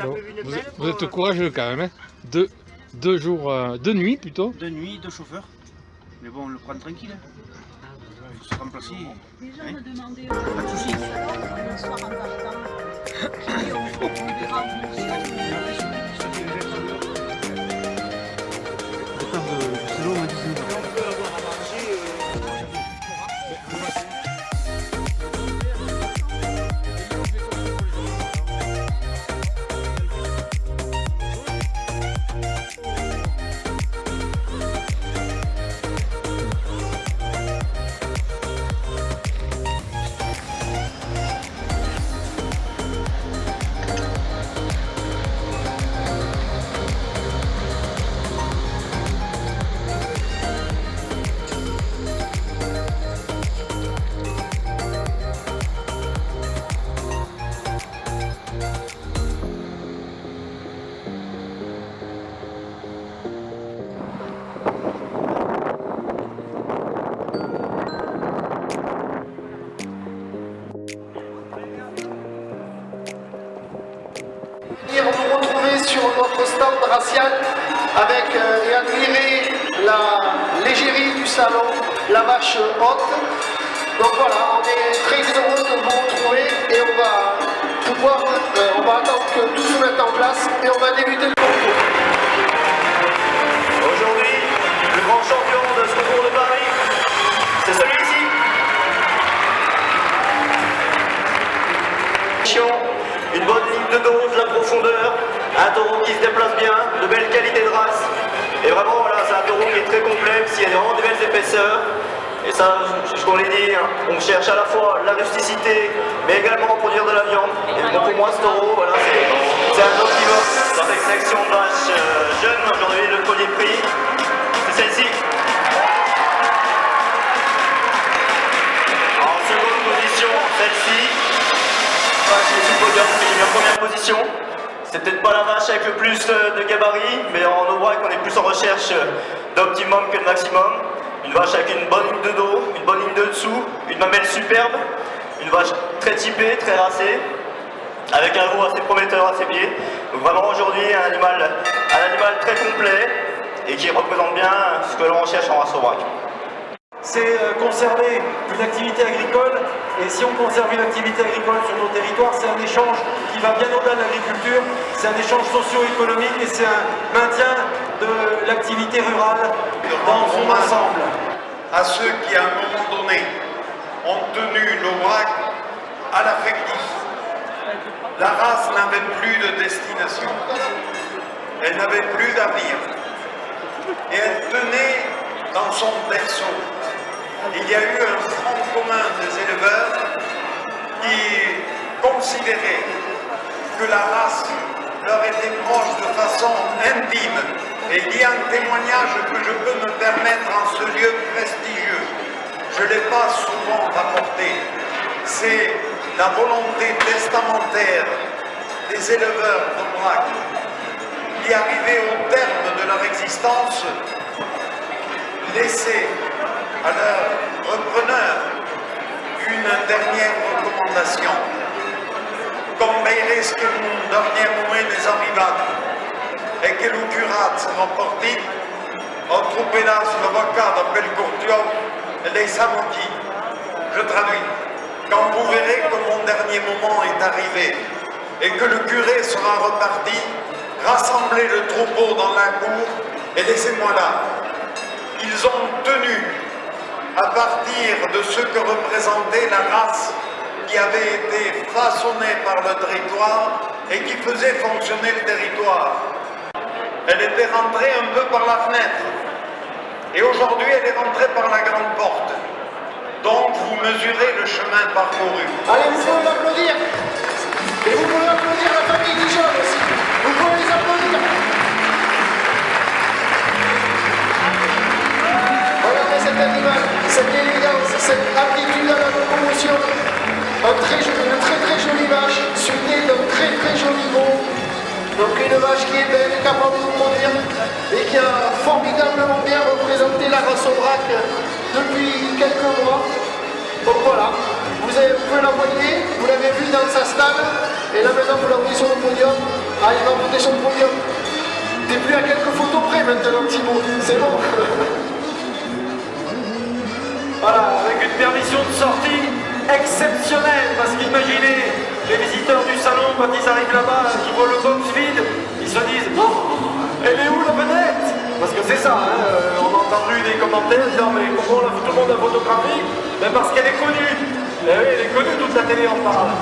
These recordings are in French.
bon, prévu une belle vous êtes courageux quand même, hein. Deux jours, deux nuits plutôt. De nuit, 2 chauffeurs. Mais bon, on le prend tranquille. Il faut se remplacer. Déjà, Hein. me demander Pas de soucis. le soir en partant. J'ai dit, on verra en fonction. Départ de Salon à 19h. Nous retrouver sur notre stand racial avec et admirer la légérie du salon, la vache haute. Donc voilà, on est très heureux de vous retrouver et on va attendre que tout se mette en place et on va débuter le concours. Aujourd'hui, le grand champion de ce concours de Paris, c'est celui-ci. Une bonne ligne de dos, de la profondeur, un taureau qui se déplace bien, de belle qualité de race. Et vraiment, voilà, c'est un taureau qui est très complexe, il y a vraiment de belles épaisseurs. Et ça, je qu'on l'ai dit, hein, on cherche à la fois la rusticité, mais également produire de la viande. Et bon, pour moi, ce taureau, voilà, c'est un optimum. Dans cette section de vaches jeunes, aujourd'hui, le premier prix, c'est celle-ci. En seconde position, celle-ci. Vache qui est sur le podium, j'ai mis en première position. C'est peut-être pas la vache avec le plus de gabarit, mais en Aubrac, on est plus en recherche d'optimum que de maximum. Une vache avec une bonne ligne de dos, une bonne ligne de dessous, une mamelle superbe, une vache très typée, très racée, avec un veau assez prometteur à ses pieds. Donc vraiment aujourd'hui un animal très complet et qui représente bien ce que l'on recherche en race Aubrac. C'est conserver une activité agricole, et si on conserve une activité agricole sur nos territoires, c'est un échange qui va bien au-delà de l'agriculture, c'est un échange socio-économique et c'est un maintien de l'activité rurale dans son ensemble. À ceux qui à un moment donné ont tenu l'Aubrac à l'affectif. La race n'avait plus de destination, elle n'avait plus d'avenir et elle tenait dans son berceau. Il y a eu un front commun des éleveurs qui considéraient que la race leur était proche de façon intime. Et il y a un témoignage que je peux me permettre en ce lieu prestigieux. Je ne l'ai pas souvent apporté. C'est la volonté testamentaire des éleveurs d'Aubrac qui, arrivés au terme de leur existence, laissaient à leur repreneur une dernière recommandation. Comme meires che un dernier moment est arrivato e che lo curat siamo partiti, ho troupelas la vacca per il cortio e dei samoti. Je traduis. Quand vous verrez que mon dernier moment est arrivé et que le curé sera reparti, rassemblez le troupeau dans la cour et laissez-moi là. Ils ont tenu à partir de ce que représentait la race qui avait été façonnée par le territoire et qui faisait fonctionner le territoire. Elle était rentrée un peu par la fenêtre et aujourd'hui elle est rentrée par la grande porte. Donc vous mesurez le chemin parcouru. Allez, vous pouvez l'applaudir. Et vous pouvez applaudir la famille Dijon aussi. Vous pouvez les applaudir. Regardez cet animal, cette élégance, cette aptitude à la locomotion. Une très jolie vache, suivie d'un très joli veau. Donc une vache qui est belle, capable de produire et qui a formidablement bien représenté la race Aubrac depuis quelques mois. Donc voilà, vous pouvez la voyer, vous l'avez vu dans sa stable et là maintenant vous la voyez sur le podium. Ah, il va monter sur le podium. T'es plus à quelques photos près maintenant, Thibaut. C'est bon. Voilà, avec une permission de sortie exceptionnelle, parce qu'imaginez les visiteurs du salon, quand ils arrivent là-bas, qui voient le box vide, ils se disent « Oh, elle est où la vedette ?» Parce que c'est ça, hein, on a entendu des commentaires disant « Mais pourquoi on a tout le monde la photographie ?» Ben parce qu'elle est connue. Eh oui, elle est connue, toute la télé en parle.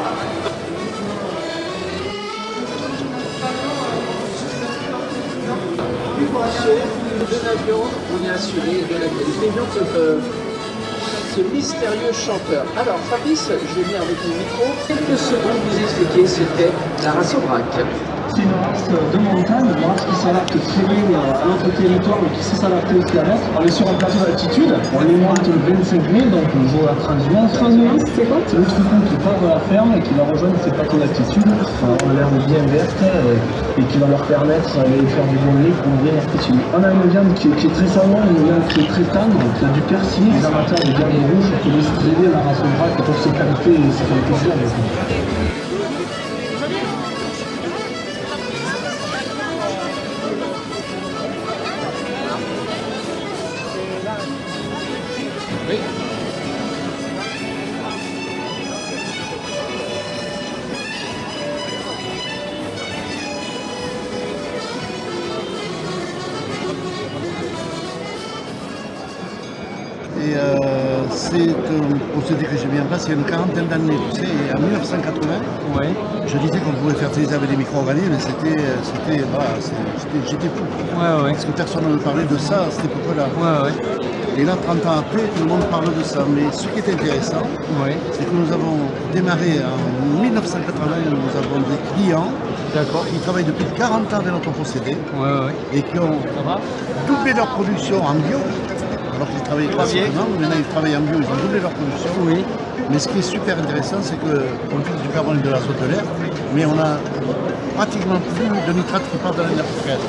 Pour assurer de l'avion, on est assuré de la qualité. Donc ce mystérieux chanteur. Alors Fabrice, je vais venir avec le micro. Quelques secondes vous expliquer ce qu'est la race au vrac. C'est une race de montagne, une race qui s'adapte très bien à notre territoire mais qui sait s'adapter aussi à l'autre. On est sur un plateau d'altitude, on les monte le 25 mai, donc le jour de la transhumance. Transhumance, c'est quoi? C'est le troupeau qui part de la ferme et qui va rejoindre ces plateaux d'altitude en l'herbe bien verte et qui va leur permettre d'aller faire du bon lait pour nourrir leur petit. On a une viande qui est très savante, une viande qui est très tendre, qui a du persil. Les amateurs de viande rouge peuvent aider la race au vrac pour ses qualités et ses qualités. Oui. Et c'est un procédé que j'ai mis en place il y a une quarantaine d'années. Tu sais, en 1980, je disais qu'on pouvait fertiliser avec des micro-organismes, mais j'étais fou. Parce que personne ne me parlait de ça à cette époque-là. Et là, 30 ans après, tout le monde parle de ça. Mais ce qui est intéressant, c'est que nous avons démarré en 1980, nous avons des clients qui travaillent depuis 40 ans avec notre procédé et qui ont doublé leur production en bio. Alors qu'ils travaillaient classiquement, maintenant ils travaillent en bio, ils ont doublé leur production. Mais ce qui est super intéressant, c'est qu'on utilise du carbone et de l'azote de l'air, mais on a pratiquement plus de nitrates qui partent dans l'énergie créative.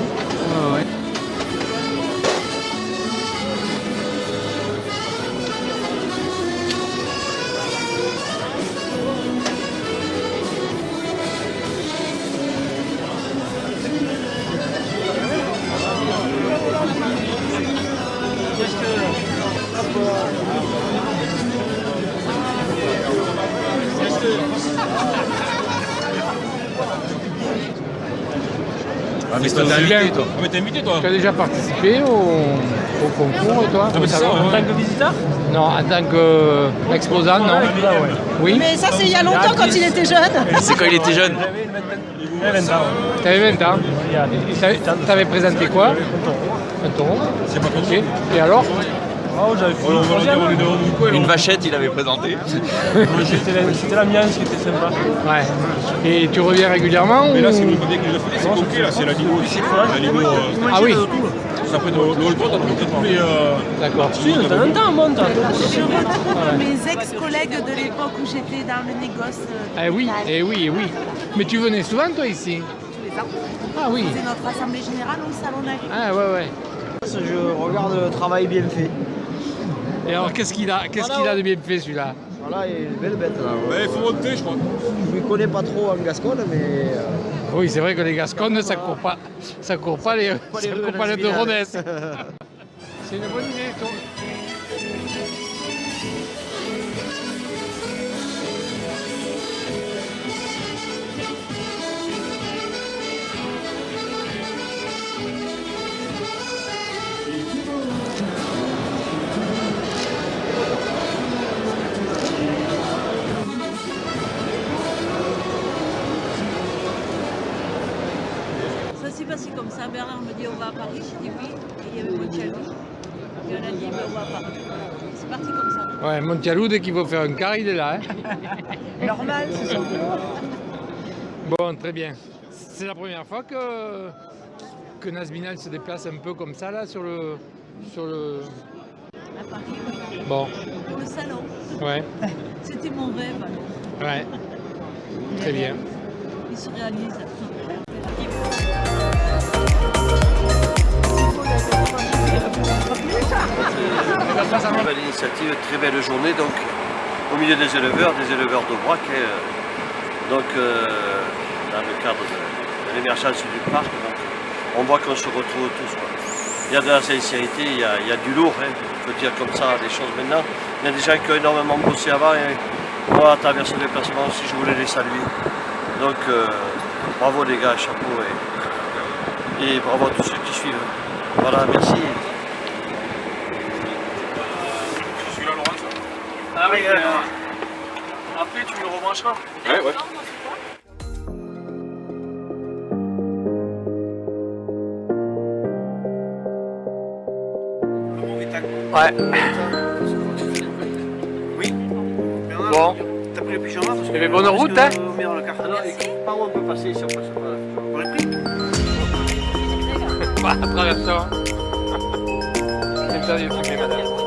Ah, mais t'es invité, toi. Mais t'es invité, toi. Tu as déjà participé au concours, toi? En tant que visiteur? Non, en tant qu'exposant, non. Oui. Mais ça, c'est il y a longtemps quand il était jeune. C'est quand il était jeune. T'avais 20 ans. T'avais présenté quoi? Un taureau. C'est pas content. Et alors? Une vachette, il avait présenté. C'était l'ambiance qui était sympa. Ouais. Et tu reviens régulièrement? Mais là, c'est le côté que je fais, c'est compris, là, c'est la Ligo ici. La Ligo. Ah oui. Ça peut être le hall 3, t'as tous les. D'accord. Si, de temps en temps, on monte. Je retrouve mes ex-collègues de l'époque où j'étais dans le négoce. Eh oui. Mais tu venais souvent, toi, ici? Tous les ans. Ah oui. C'est notre assemblée générale au salon d'agriculture. Ah ouais. Je regarde le travail bien fait. Et alors, qu'est-ce qu'il a de bien fait, celui-là? Voilà, il y a une belle bête là. Il faut monter, je crois. Je ne connais pas trop en Gascogne, mais. Oui, c'est vrai que les Gasconnes, ça court pas les de Rodez. C'est une bonne idée, toi. Ça s'est passé comme ça. Bernard me dit on va à Paris. J'ai dit oui. Et il y avait Montialou. Et on a dit on va à Paris. C'est parti comme ça. Ouais, Montialou, dès qu'il faut faire un quart, il est là. Hein. Normal, c'est ça. Bon, très bien. C'est la première fois que Nazminal se déplace un peu comme ça, là, sur le... À Paris, oui. Bon. Pour le salon. Ouais. C'était mon rêve. Alors. Ouais. Très bien. Il se réalise. Belle initiative, très belle journée donc au milieu des éleveurs d'Aubrac, dans le cadre l'émergence du parc. Donc, on voit qu'on se retrouve tous, quoi. Il y a de la sincérité, il y a du lourd, hein. On peut dire comme ça des choses maintenant. Il y a des gens qui ont énormément bossé avant et moi à travers ce déplacement aussi je voulais les saluer. Donc bravo les gars, chapeau et bravo à tous ceux qui suivent. Voilà, merci. Je suis là, Laurence. Ah oui, après tu me le rebrancheras. Ouais, ouais. Ouais. Oui. Bon. T'as pris le pyjama parce que... Eh bien, bonne route, hein. Alors, par où on peut passer si on passe pas là? Bah, à travers ça. C'est ça, il y a filmé, madame.